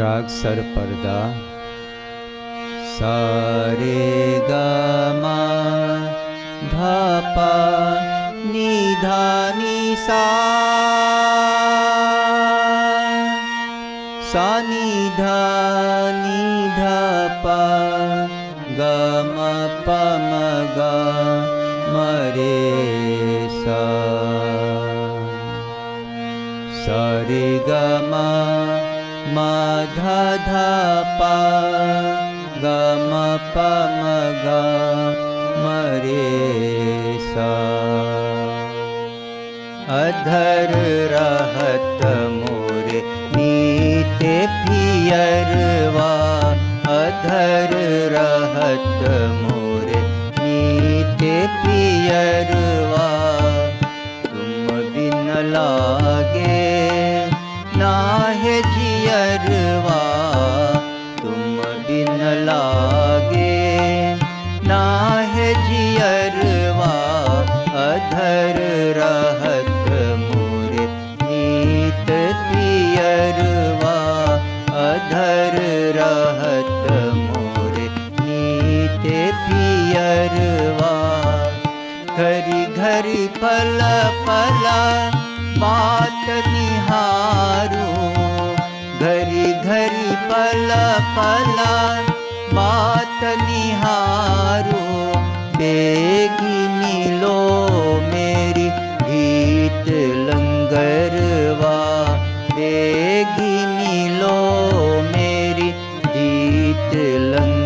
राग सर पर्दा सा रे ग म ध प नि ध नि सा सा नि ध प ग म प म ग म रे सा सा रे ग म म ध ध प ग म प म ग म रे सा अधर रहत मोरे नीते पियरवा अधर रहत मोरे नीते पियरवा तुम बिन लागे नाहे जियरवा तुम बिन लागे नाहे जियरवा अधर रहत मोरे नीत पियरवा अधर रहत मोरे नीत पियरवा घरी घरी पल पल बात निहारो घरी घरी पल पल बात निहारो बेगी मिलो मेरी गीत लंगरवा बेगी मिलो मेरी गीत लंगर